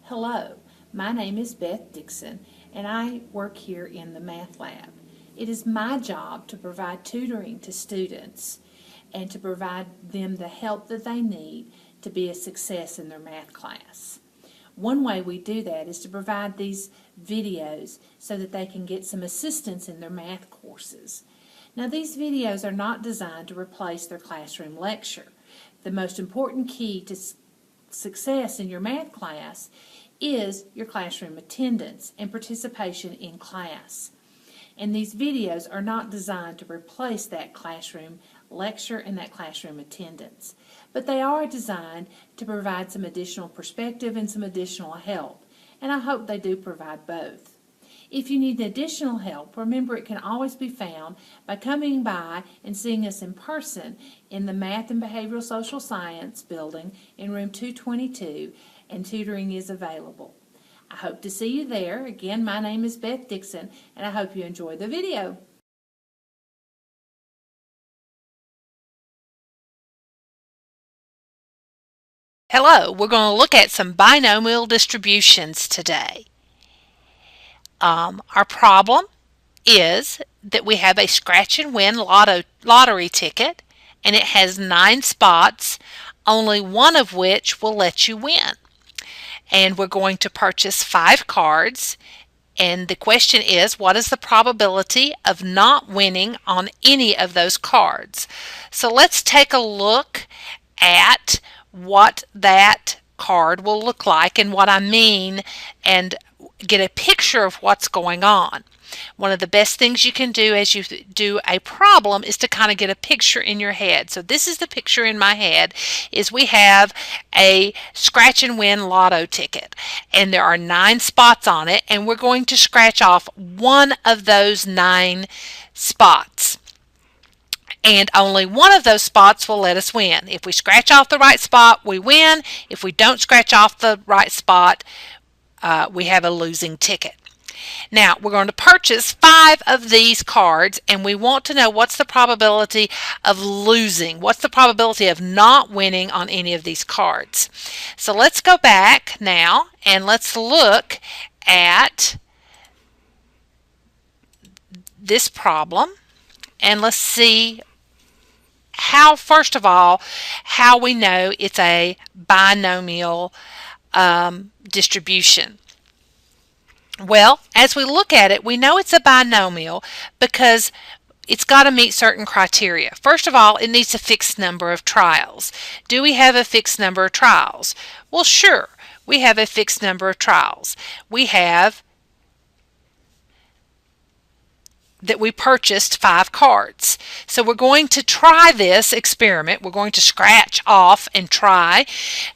Hello, my name is Beth Dixon and I work here in the Math Lab. It is my job to provide tutoring to students and to provide them the help that they need to be a success in their math class. One way we do that is to provide these videos so that they can get some assistance in their math courses. Now, these videos are not designed to replace their classroom lecture. The most important key to success in your math class is your classroom attendance and participation in class. And these videos are not designed to replace that classroom lecture and that classroom attendance, but they are designed to provide some additional perspective and some additional help, and I hope they do provide both. If you need additional help, remember it can always be found by coming by and seeing us in person in the Math and Behavioral Social Science building in room 222, and tutoring is available. I hope to see you there. Again, my name is Beth Dixon, and I hope you enjoy the video. Hello, we're going to look at some binomial distributions today. Our problem is that we have a scratch and win lottery ticket, and it has 9 spots, only one of which will let you win. And we're going to purchase 5 cards, and the question is, what is the probability of not winning on any of those cards? So let's take a look at what that card will look like and what I mean, and get a picture of what's going on. One of the best things you can do as you do a problem is to kind of get a picture in your head. So this is the picture in my head, is we have a scratch and win lotto ticket, and there are 9 spots on it, and we're going to scratch off one of those 9 spots. And only one of those spots will let us win. If we scratch off the right spot, we win. If we don't scratch off the right spot, we have a losing ticket. Now, we're going to purchase 5 of these cards, and we want to know what's the probability of losing. What's the probability of not winning on any of these cards? So let's go back now, and let's look at this problem, and let's see how, first of all, how we know it's a binomial distribution. Well, as we look at it, we know it's a binomial because it's got to meet certain criteria. First of all, it needs a fixed number of trials. Do we have a fixed number of trials? Well, sure, we have a fixed number of trials. We have that we purchased 5 cards. So we're going to try this experiment. We're going to scratch off and try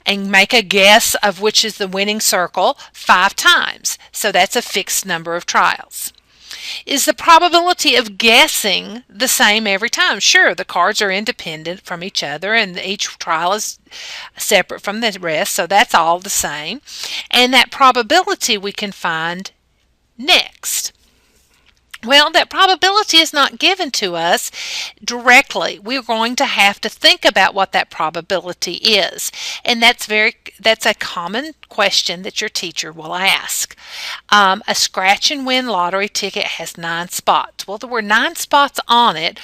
and make a guess of which is the winning circle 5 times. So that's a fixed number of trials. Is the probability of guessing the same every time? Sure, the cards are independent from each other and each trial is separate from the rest, so that's all the same. And that probability we can find next. Well, that probability is not given to us directly. We're going to have to think about what that probability is. And that's a common question that your teacher will ask. A scratch and win lottery ticket has 9 spots. Well, there were 9 spots on it,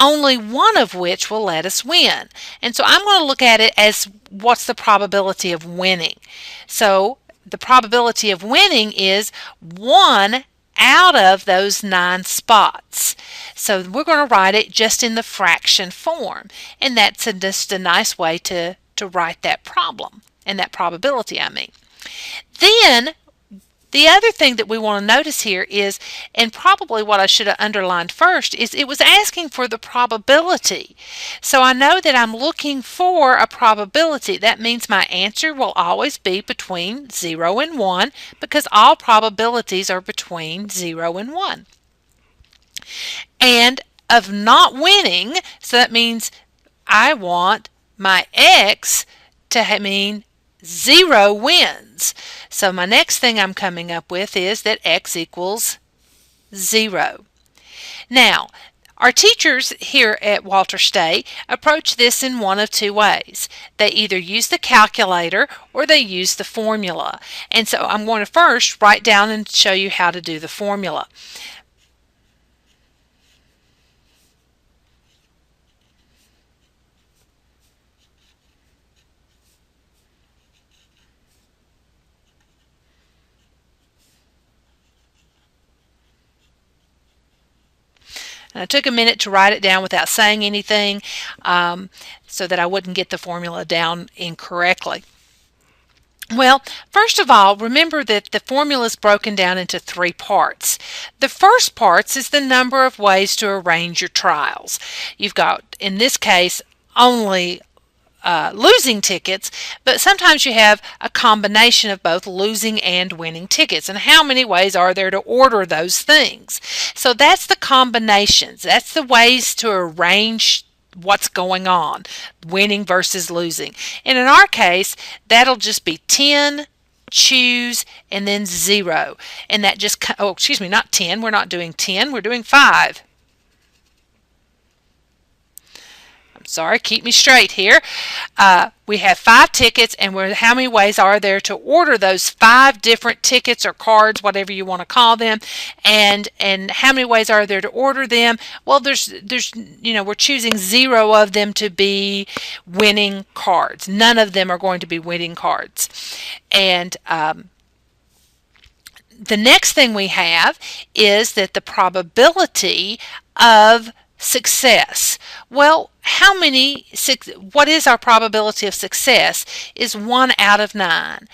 only one of which will let us win. And so I'm going to look at it as what's the probability of winning. So the probability of winning is 1 out of those 9 spots. So we're going to write it just in the fraction form, and that's just a nice way to write that problem, and that probability, I mean. Then the other thing that we want to notice here is, and probably what I should have underlined first, is it was asking for the probability. So I know that I'm looking for a probability. That means my answer will always be between 0 and 1 because all probabilities are between 0 and 1. And of not winning, so that means I want my x to mean 0 wins. So my next thing I'm coming up with is that x equals 0. Now, Our teachers here at Walter State approach this in one of two ways. They either use the calculator or they use the formula. And so I'm going to first write down and show you how to do the formula. And I took a minute to write it down without saying anything so that I wouldn't get the formula down incorrectly. Well, first of all, remember that the formula is broken down into three parts. The first part is the number of ways to arrange your trials. You've got, in this case, only losing tickets, but sometimes you have a combination of both losing and winning tickets. And how many ways are there to order those things? So that's the combinations. That's the ways to arrange what's going on, winning versus losing. And in our case, that'll just be 10, choose, and then 0. And that just, oh, excuse me, not 10. We're not doing 10. We're doing 5. Sorry, keep me straight here. We have 5 tickets, and how many ways are there to order those 5 different tickets or cards, whatever you want to call them, and how many ways are there to order them? Well, there's we're choosing 0 of them to be winning cards. None of them are going to be winning cards. And the next thing we have is that the probability of success. Well, what is our probability of success is 1 out of 9.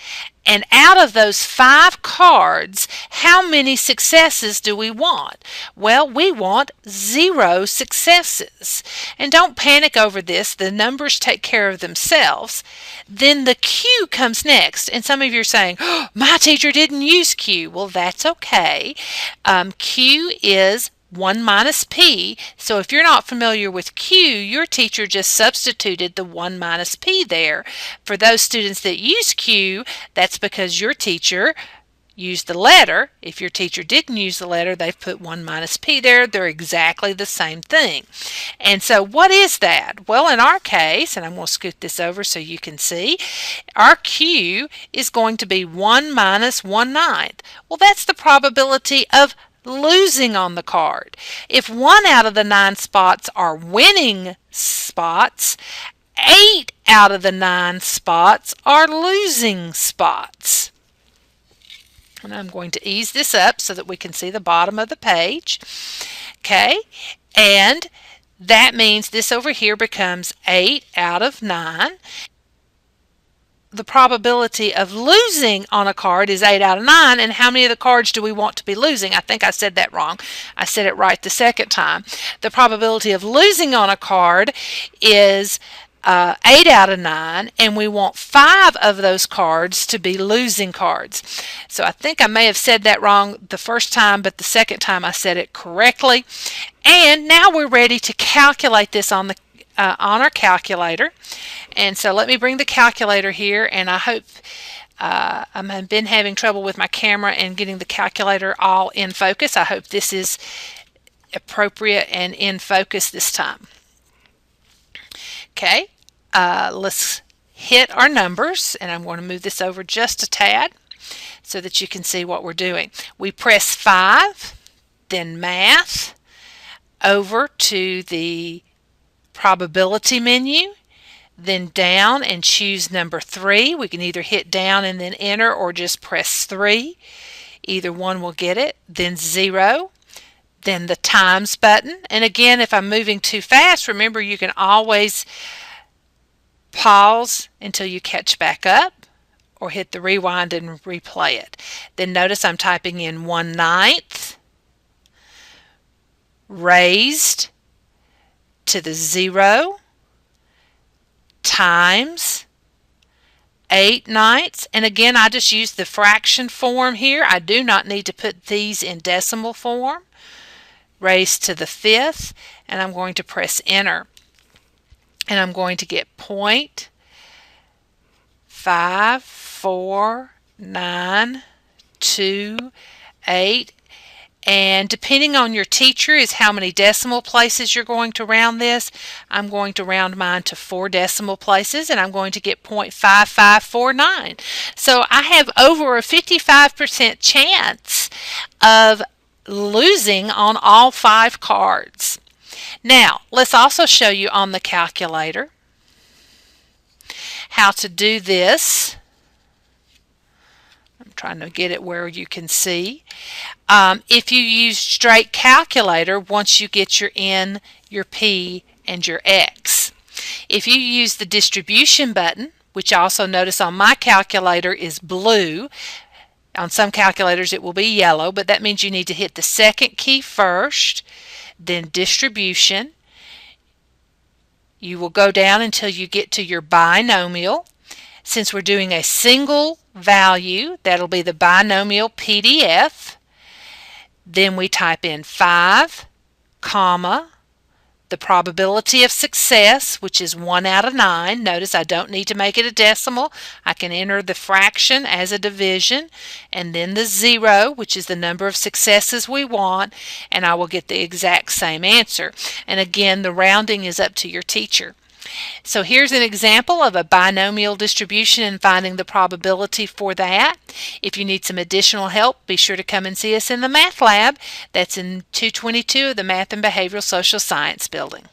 And out of those 5 cards, how many successes do we want? Well, we want 0 successes. And don't panic over this. The numbers take care of themselves. Then the Q comes next. And some of you are saying, oh, my teacher didn't use Q. Well, that's okay. Q is 1 minus P. So if you're not familiar with Q, your teacher just substituted the 1 minus P there. For those students that use Q, that's because your teacher used the letter. If your teacher didn't use the letter, they've put 1 minus P there. They're exactly the same thing. And so what is that? Well, in our case, and I'm going to scoot this over so you can see, our Q is going to be 1 minus 1/9. Well, that's the probability of losing on the card. If 1 out of the 9 spots are winning spots, 8 out of the 9 spots are losing spots. And I'm going to ease this up so that we can see the bottom of the page. Okay, and that means this over here becomes 8 out of 9. The probability of losing on a card is 8 out of 9, and how many of the cards do we want to be losing? I think I said that wrong. I said it right the second time. The probability of losing on a card is 8 out of 9, and we want 5 of those cards to be losing cards. So I think I may have said that wrong the first time, but the second time I said it correctly. And now we're ready to calculate this on our calculator. And so let me bring the calculator here, and I hope I've been having trouble with my camera and getting the calculator all in focus. I hope this is appropriate and in focus this time. Okay, let's hit our numbers, and I'm going to move this over just a tad so that you can see what we're doing. We press 5, then Math, over to the probability menu, then down and choose number 3. We can either hit down and then enter or just press 3. Either one will get it. Then 0. Then the times button. And again, if I'm moving too fast, remember you can always pause until you catch back up or hit the rewind and replay it. Then notice I'm typing in 1/9 raised to the 0 times 8/9. And again, I just use the fraction form here. I do not need to put these in decimal form. Raised to the 5th, and I'm going to press enter. And I'm going to get 0.549288. And depending on your teacher is how many decimal places you're going to round this. I'm going to round mine to 4 decimal places, and I'm going to get 0.5549. So I have over a 55% chance of losing on all 5 cards. Now, let's also show you on the calculator how to do this. I'm trying to get it where you can see. If you use straight calculator, once you get your N, your P, and your X. If you use the distribution button, which also notice on my calculator is blue, on some calculators it will be yellow, but that means you need to hit the second key first, then distribution. You will go down until you get to your binomial. Since we're doing a single value, that'll be the binomial PDF. Then we type in 5, comma, the probability of success, which is 1 out of 9. Notice I don't need to make it a decimal. I can enter the fraction as a division, and then the 0, which is the number of successes we want, and I will get the exact same answer. And again, the rounding is up to your teacher. So here's an example of a binomial distribution and finding the probability for that. If you need some additional help, be sure to come and see us in the Math Lab. That's in 222 of the Math and Behavioral Social Science building.